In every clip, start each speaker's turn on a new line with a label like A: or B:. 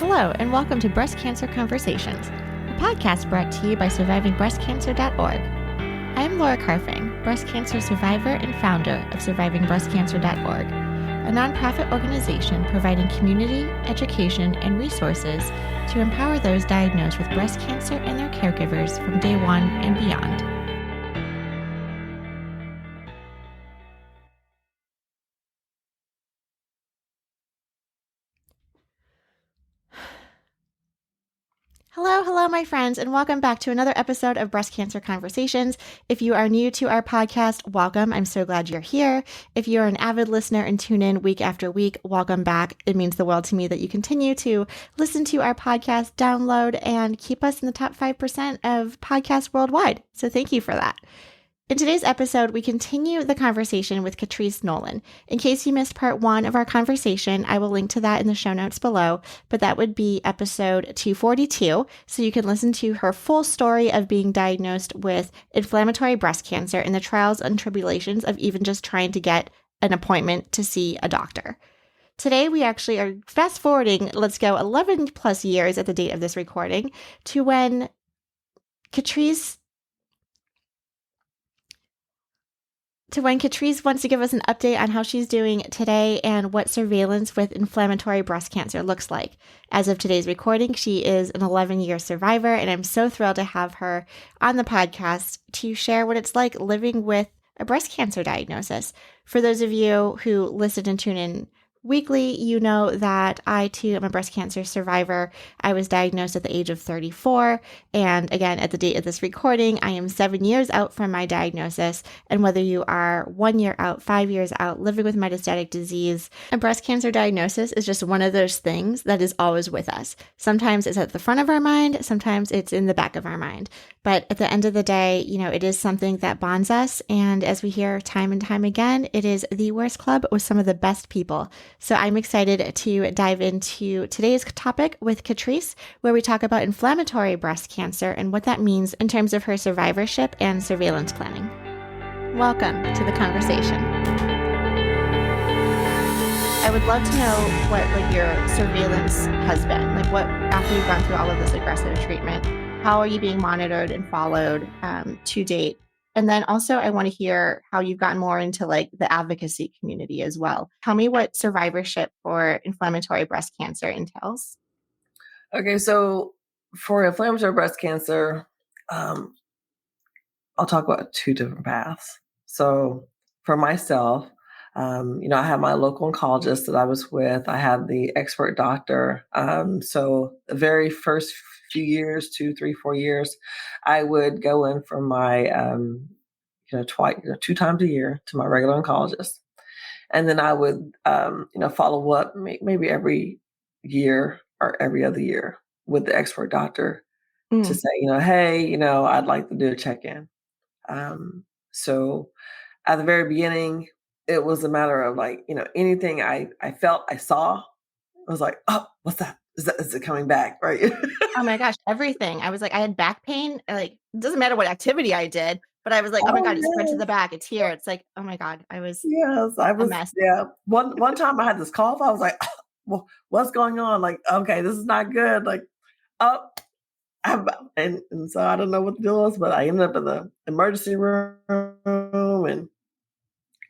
A: Hello, and welcome to Breast Cancer Conversations, a podcast brought to you by SurvivingBreastCancer.org. I am Laura Carfing, breast cancer survivor and founder of SurvivingBreastCancer.org, a nonprofit organization providing community, education, and resources to empower those diagnosed with breast cancer and their caregivers from day one and beyond. Hello, my friends, and welcome back to another episode of Breast Cancer Conversations. If you are new to our podcast, welcome. I'm so glad you're here. If you're an avid listener and tune in week after week, welcome back. It means the world to me that you continue to listen to our podcast, download, and keep us in the top 5% of podcasts worldwide. So thank you for that. In today's episode, we continue the conversation with Katrece Nolen. In case you missed part one of our conversation, I will link to that in the show notes below, but that would be episode 242, so you can listen to her full story of being diagnosed with inflammatory breast cancer and the trials and tribulations of even just trying to get an appointment to see a doctor. Today, we actually are fast forwarding, let's go 11 plus years at the date of this recording, to when Katrece wants to give us an update on how she's doing today and what surveillance with inflammatory breast cancer looks like. As of today's recording, she is an 11-year survivor, and I'm so thrilled to have her on the podcast to share what it's like living with a breast cancer diagnosis. For those of you who listen and tune in weekly, you know that I too am a breast cancer survivor. I was diagnosed at the age of 34. And again, at the date of this recording, I am 7 years out from my diagnosis. And whether you are 1 year out, 5 years out, living with metastatic disease, a breast cancer diagnosis is just one of those things that is always with us. Sometimes it's at the front of our mind. Sometimes it's in the back of our mind. But at the end of the day, it is something that bonds us. And as we hear time and time again, it is the worst club with some of the best people. So I'm excited to dive into today's topic with Katrece, where we talk about inflammatory breast cancer and what that means in terms of her survivorship and surveillance planning. Welcome to the conversation. I would love to know what your surveillance has been. What, after you've gone through all of this aggressive treatment, how are you being monitored and followed to date? And then also I want to hear how you've gotten more into the advocacy community as well. Tell me what survivorship for inflammatory breast cancer entails.
B: Okay, so for inflammatory breast cancer, I'll talk about two different paths. So for myself, I had my local oncologist that I was with. I had the expert doctor. So the very first few years, 2, 3, 4 years, I would go in for my, twice, 2 times a year to my regular oncologist. And then I would, follow up maybe every year or every other year with the expert doctor to say, hey, I'd like to do a check-in. So at the very beginning, it was a matter of anything I felt I saw, I was like, oh, what's that? Is it coming back? Right.
A: Oh my gosh, everything. I was I had back pain. It doesn't matter what activity I did, but I was oh my God, it's spread to the back. It's here. It's oh my God, I was a mess.
B: Yeah. One time I had this cough. I was like, well, what's going on? Okay, this is not good. And so I don't know what the deal was, but I ended up in the emergency room and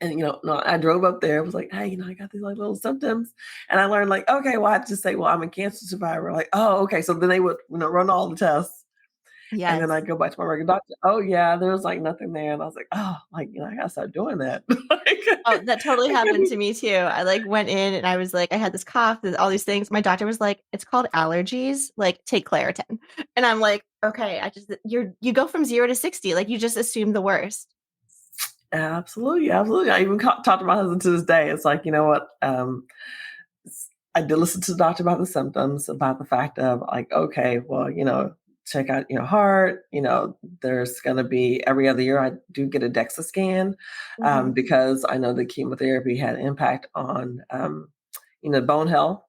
B: I drove up there. I was like, hey, I got these little symptoms. And I learned okay, well, I just say, well, I'm a cancer survivor. Oh, okay. So then they would, run all the tests. Yes. And then I'd go back to my regular doctor. Oh yeah, there was nothing there. And I was like, oh, I gotta start doing that.
A: Oh, that totally happened to me too. I went in and I was I had this cough, all these things. My doctor was it's called allergies. Take Claritin. And I'm okay, you go from 0 to 60. You just assume the worst.
B: Absolutely. I even talked to my husband to this day. It's you know what? I did listen to the doctor about the symptoms, about the fact of okay, well, check out heart. There's going to be every other year I do get a DEXA scan because I know the chemotherapy had impact on bone health.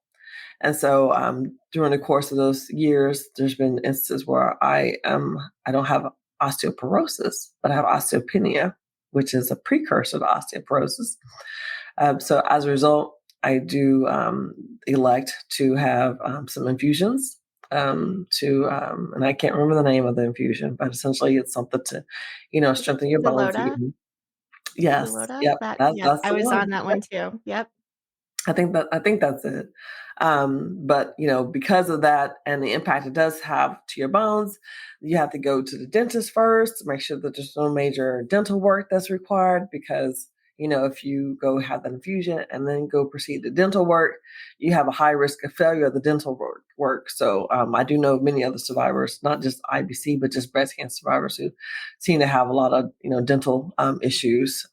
B: And so during the course of those years, there's been instances where I don't have osteoporosis, but I have osteopenia, which is a precursor to osteoporosis. So as a result, I do elect to have some infusions and I can't remember the name of the infusion, but essentially it's something to, strengthen your bones.
A: Zalota?
B: Yes,
A: Zalota?
B: yep,
A: Yep,
B: that's
A: I
B: the
A: was
B: one.
A: on that one too. Yep.
B: I think that's it. But because of that and the impact it does have to your bones, you have to go to the dentist first to make sure that there's no major dental work that's required. Because if you go have that infusion and then go proceed to dental work, you have a high risk of failure of the dental work. So I do know many other survivors, not just IBC, but just breast cancer survivors who seem to have a lot of dental issues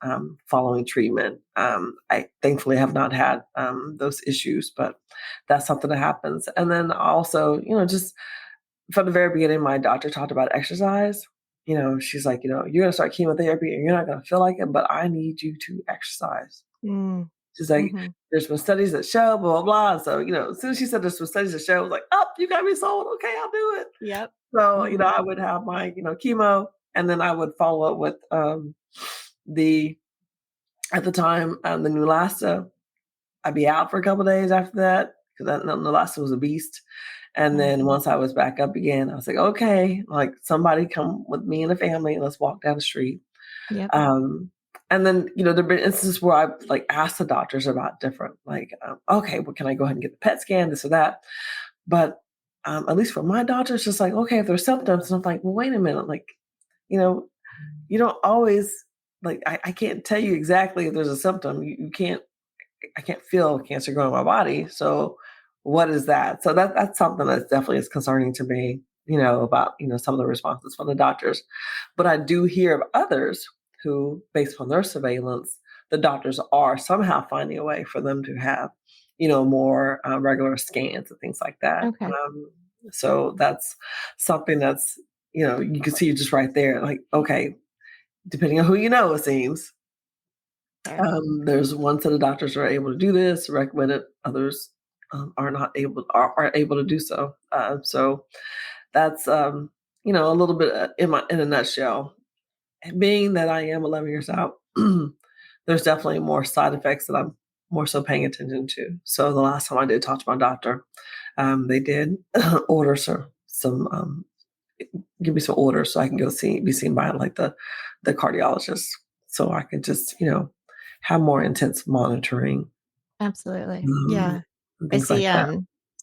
B: following treatment. I thankfully have not had those issues, but that's something that happens. And then also, just from the very beginning, my doctor talked about exercise. She's like, you're gonna start chemotherapy and you're not gonna feel like it, but I need you to exercise.
A: Mm.
B: She's like,
A: Mhm.
B: there's been studies that show, blah, blah, blah. So, as soon as she said there's some studies that show, I was like, oh, you got me sold. Okay, I'll do it.
A: Yep.
B: So,
A: Mhm.
B: I would have my, chemo, and then I would follow up with the, at the time, the Neulasta. I'd be out for a couple of days after that because that Neulasta was a beast. And then
A: Mhm.
B: once I was back up again, I was like, okay, like somebody come with me and the family and let's walk down the street.
A: Yep.
B: Um, and then, there've been instances where I've like asked the doctors about different, like, okay, well, can I go ahead and get the PET scan, this or that? But at least for my doctor, it's just like, okay, if there's symptoms, and I'm like, well, wait a minute, like, you know, you don't always like I can't tell you exactly if there's a symptom. You can't I can't feel cancer growing in my body. So what is that? So that's something that's definitely is concerning to me, about, some of the responses from the doctors. But I do hear of others who, based on their surveillance, the doctors are somehow finding a way for them to have, more regular scans and things like that.
A: Okay.
B: So that's something that's, you can see just right there, like, okay, depending on who it seems,
A: Fair.
B: there's one set of doctors who are able to do this, recommend it. Others aren't able to do so. So that's a little bit in a nutshell. And being that I am 11 years out, there's definitely more side effects that I'm more so paying attention to. So the last time I did talk to my doctor, they did order some give me some orders so I can go be seen by like the cardiologist, so I can just have more intense monitoring
A: Absolutely.
B: um,
A: Yeah.
B: and
A: I
B: things
A: see,
B: like that.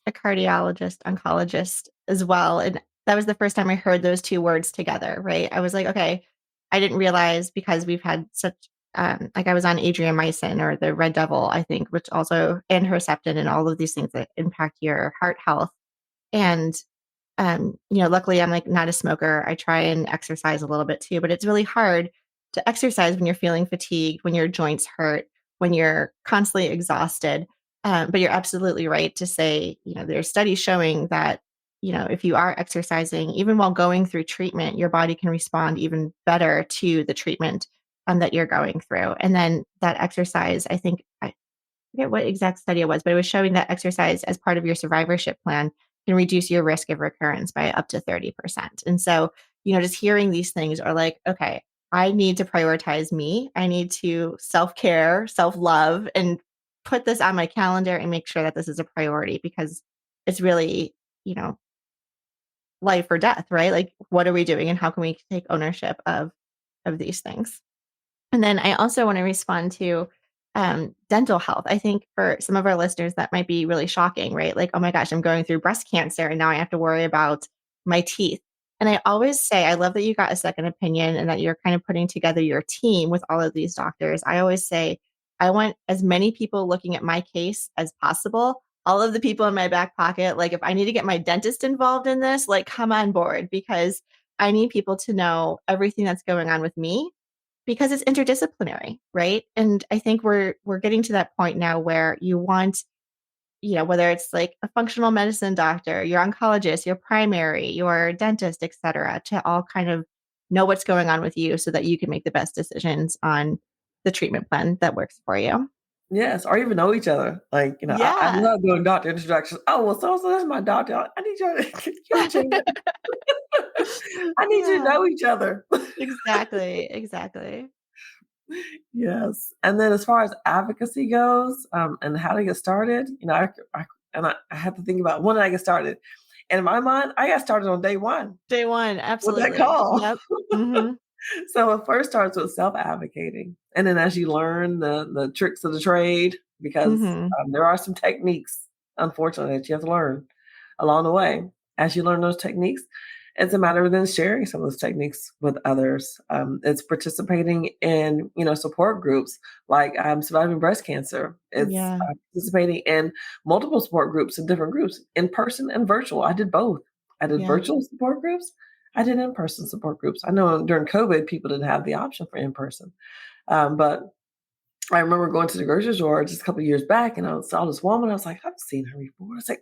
A: a cardiologist, oncologist as well, and that was the first time I heard those 2 words together, right? I was like, "Okay." I didn't realize because we've had such, like I was on Adriamycin or the Red Devil, I think, which also and Herceptin and all of these things that impact your heart health, and luckily I'm like not a smoker. I try and exercise a little bit too, but it's really hard to exercise when you're feeling fatigued, when your joints hurt, when you're constantly exhausted. But you're absolutely right to say, there's studies showing that, if you are exercising, even while going through treatment, your body can respond even better to the treatment that you're going through. And then that exercise, I think, I forget what exact study it was, but it was showing that exercise as part of your survivorship plan can reduce your risk of recurrence by up to 30%. And so, just hearing these things are like, okay, I need to prioritize me. I need to self care, self love, and put this on my calendar and make sure that this is a priority because it's really, you know, life or death, right? Like, what are we doing and how can we take ownership of these things? And then I also want to respond to dental health. I think for some of our listeners, that might be really shocking, right? Like, oh my gosh, I'm going through breast cancer and now I have to worry about my teeth. And I always say, I love that you got a second opinion and that you're kind of putting together your team with all of these doctors. I always say, I want as many people looking at my case as possible. All of the people in my back pocket, like if I need to get my dentist involved in this, like come on board because I need people to know everything that's going on with me because it's interdisciplinary, right? And I think we're getting to that point now where you want, whether it's like a functional medicine doctor, your oncologist, your primary, your dentist, et cetera, to all kind of know what's going on with you so that you can make the best decisions on the treatment plan that works for you.
B: Yes, or even know each other. Like, I
A: Yeah.
B: love doing doctor introductions. Oh, well, so that's my doctor. I need you to you to change it. I need you to
A: Yeah.
B: know each other.
A: Exactly. Exactly.
B: Yes. And then as far as advocacy goes, and how to get started, I had to think about when did I get started. And in my mind, I got started on day one
A: Day one,
B: with that
A: absolutely.
B: call.
A: Yep. Mhm.
B: So it first starts with self-advocating. And then as you learn the tricks of the trade, because
A: Mhm.
B: there are some techniques, unfortunately, that you have to learn along the way. As you learn those techniques, it's a matter of then sharing some of those techniques with others. It's participating in, support groups like Surviving Breast Cancer. It's
A: Yeah.
B: participating in multiple support groups and different groups, in person and virtual. I did both. I did
A: Yeah.
B: virtual support groups. I did in-person support groups. I know during COVID, people didn't have the option for in-person. But I remember going to the grocery store just a couple of years back, and I saw this woman. I was like, I've seen her before. I was like,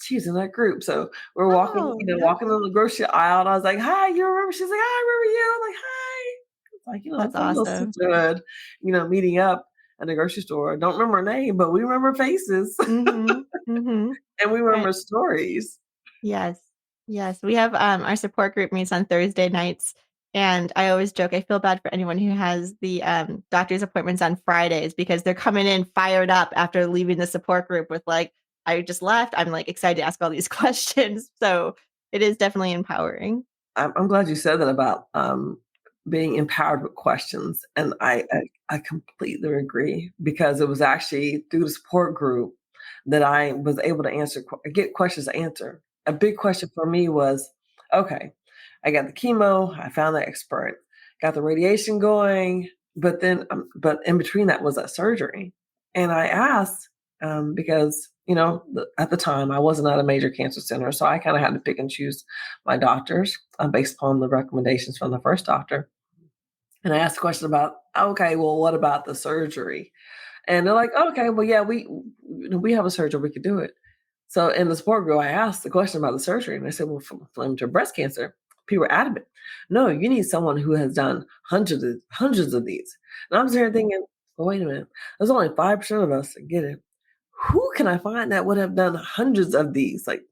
B: she's in that group. So we're walking,
A: Oh, yep.
B: walking on the grocery aisle, and I was like, hi, you remember? She's like, I remember you. I'm like, hi. It's like,
A: That's
B: it's like a little
A: awesome.
B: sisterhood, meeting up at the grocery store. Don't remember her name, but we remember faces
A: Mhm. Mhm.
B: and we
A: Right.
B: remember stories.
A: Yes. Yes. We have, our support group meets on Thursday nights, and I always joke, I feel bad for anyone who has the, doctor's appointments on Fridays because they're coming in fired up after leaving the support group with like, "I just left. I'm, like, excited to ask all these questions." So, it is definitely empowering.
B: I'm glad you said that about being empowered with questions, and I completely agree because it was actually through the support group that I was able to get questions to answer. A big question for me was, okay, I got the chemo, I found the expert, got the radiation going, but in between that was that surgery, and I asked because at the time I wasn't at a major cancer center, so I kind of had to pick and choose my doctors based upon the recommendations from the first doctor. And I asked a question about, okay, well, what about the surgery? And they're like, okay, well, yeah, we have a surgeon, we could do it. So in the support group, I asked the question about the surgery, and I said, well, for inflammatory breast cancer, people were adamant. No, you need someone who has done hundreds of these. And I'm sitting here thinking, well, wait a minute, there's only 5% of us that get it. Who can I find that would have done hundreds of these? Like,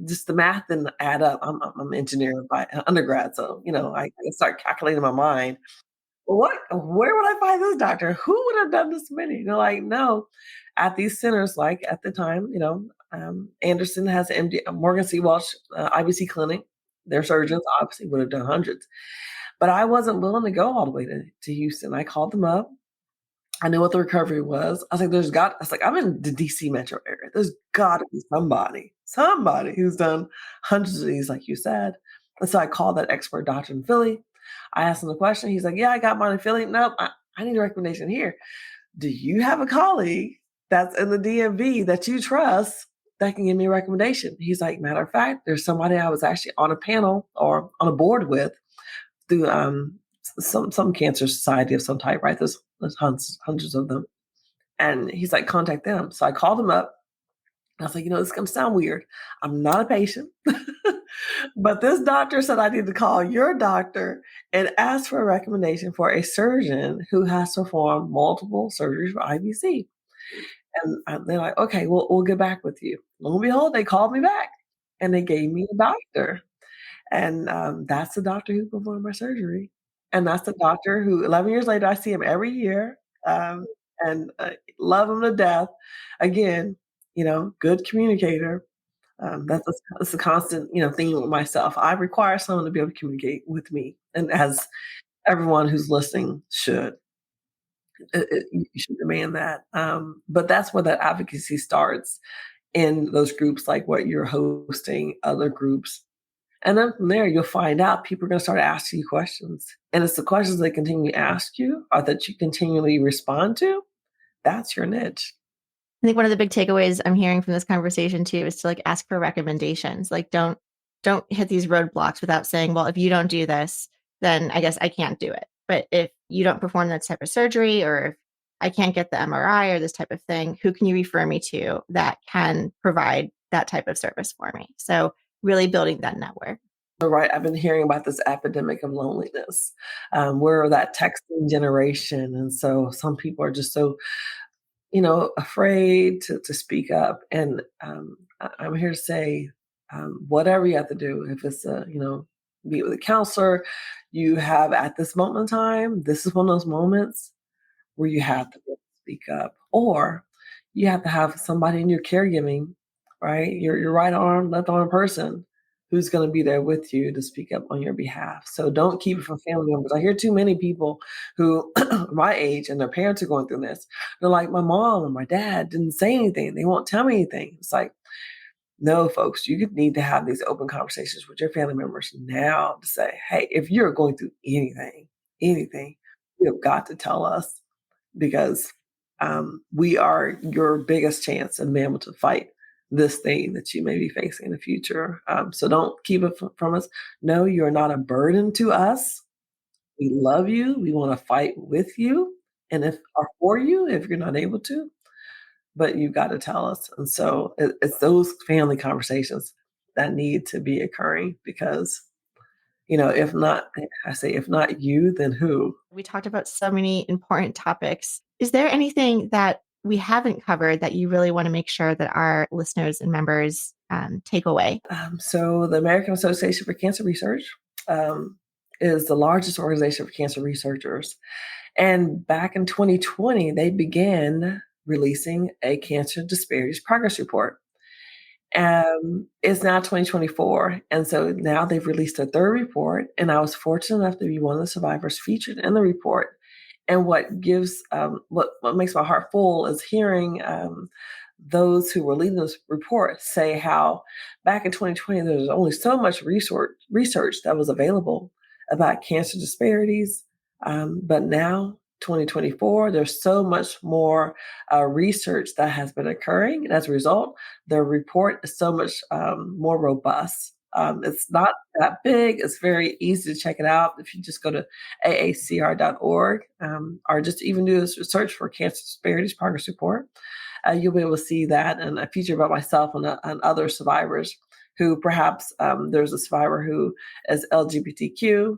B: just the math didn't add up. I'm an engineer by undergrad, so I start calculating in my mind. Where would I find this doctor? Who would have done this many? They're like, no, at these centers, like at the time, Anderson has MD, Morgan C. Walsh IBC clinic. Their surgeons obviously would have done hundreds, but I wasn't willing to go all the way to Houston. I called them up. I knew what the recovery was. I was like, I was like, I'm in the DC metro area. There's got to be somebody who's done hundreds of these, like you said. And so I called that expert doctor in Philly. I asked him the question. He's like, yeah, I got mine in Philly. Nope, I need a recommendation here. Do you have a colleague that's in the DMV that you trust that can give me a recommendation? He's like, matter of fact, there's somebody I was actually on a panel or on a board with through some cancer society of some type, right? There's hundreds of them. And he's like, contact them. So I called him up. I was like, this is going to sound weird. I'm not a patient, but this doctor said I need to call your doctor and ask for a recommendation for a surgeon who has performed multiple surgeries for IBC. And they're like, okay, we'll get back with you. Lo and behold, they called me back and they gave me a doctor. And that's the doctor who performed my surgery. And that's the doctor who 11 years later, I see him every year, and love him to death. Again, good communicator. That's a constant, thing with myself. I require someone to be able to communicate with me, and as everyone who's listening should. You should demand that. But that's where that advocacy starts in those groups, like what you're hosting, other groups. And then from there, you'll find out people are going to start asking you questions. And it's the questions they continue to ask you or that you continually respond to. That's your niche.
A: I think one of the big takeaways I'm hearing from this conversation too is to like ask for recommendations. Like don't hit these roadblocks without saying, well, if you don't do this, then I guess I can't do it. But if you don't perform that type of surgery or if I can't get the MRI or this type of thing, who can you refer me to that can provide that type of service for me? So really building that network.
B: Right. I've been hearing about this epidemic of loneliness. We're that texting generation. And so some people are just so afraid to speak up. And I'm here to say, whatever you have to do, if it's meet with a counselor, you have at this moment in time, this is one of those moments. where you have to speak up, or you have to have somebody in your caregiving, right? Your right arm, left arm person who's going to be there with you to speak up on your behalf. So don't keep it from family members. I hear too many people who my age and their parents are going through this. They're like, my mom and my dad didn't say anything. They won't tell me anything. It's like, no, folks, you need to have these open conversations with your family members now to say, hey, if you're going through anything, you have got to tell us, because we are your biggest chance of being able to fight this thing that you may be facing in the future. So don't keep it from us. No, you're not a burden to us. We love you. We want to fight with you, and if or for you, if you're not able to, but you got to tell us. And so it's those family conversations that need to be occurring, because, if not, I say, if not you, then who?
A: We talked about so many important topics. Is there anything that we haven't covered that you really want to make sure that our listeners and members take away?
B: So the American Association for Cancer Research is the largest organization for cancer researchers. And back in 2020, they began releasing a cancer disparities progress report. It's now 2024. And so now they've released a third report. And I was fortunate enough to be one of the survivors featured in the report. And what gives, what makes my heart full is hearing those who were leading this report say how back in 2020, there was only so much research that was available about cancer disparities. But now, 2024, there's so much more research that has been occurring. And as a result, the report is so much more robust. It's not that big. It's very easy to check it out. If you just go to aacr.org or just even do this search for Cancer Disparities Progress Report, you'll be able to see that, and a feature about myself and other survivors who perhaps there's a survivor who is LGBTQ.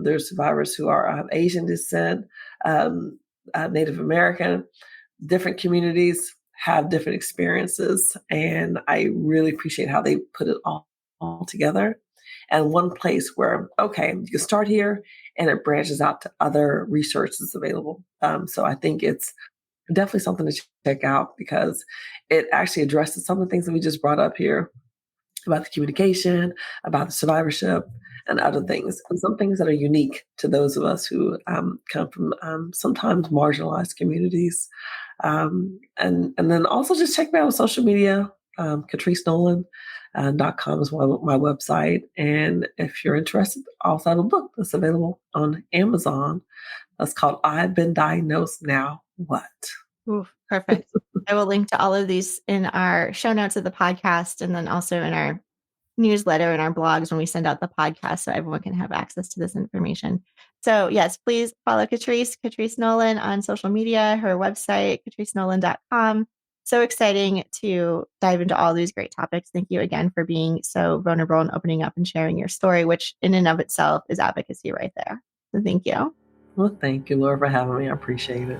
B: There's survivors who are Asian descent, Native American. Different communities have different experiences, and I really appreciate how they put it all together. And one place where, okay, you can start here, and it branches out to other research that's available. So I think it's definitely something to check out, because it actually addresses some of the things that we just brought up here about the communication, about the survivorship, and other things, and some things that are unique to those of us who come from sometimes marginalized communities. And then also just check me out on social media. KatreceNolen.com is my website. And if you're interested, I also have a book that's available on Amazon. That's called I've Been Diagnosed Now What?
A: Ooh, perfect. I will link to all of these in our show notes of the podcast, and then also in our newsletter and our blogs when we send out the podcast, so everyone can have access to this information. So yes, please follow Katrece Nolen on social media, her website, KatreceNolen.com. So exciting to dive into all these great topics. Thank you again for being so vulnerable and opening up and sharing your story, which in and of itself is advocacy right there. So thank you.
B: Well, thank you, Laura, for having me. I appreciate it.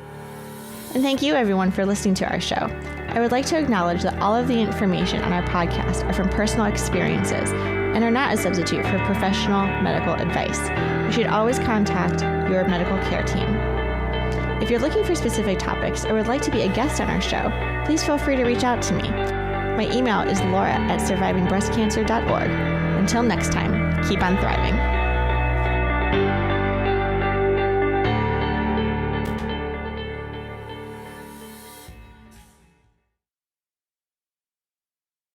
A: And thank you, everyone, for listening to our show. I would like to acknowledge that all of the information on our podcast are from personal experiences and are not a substitute for professional medical advice. You should always contact your medical care team. If you're looking for specific topics or would like to be a guest on our show, please feel free to reach out to me. My email is laura@survivingbreastcancer.org. Until next time, keep on thriving.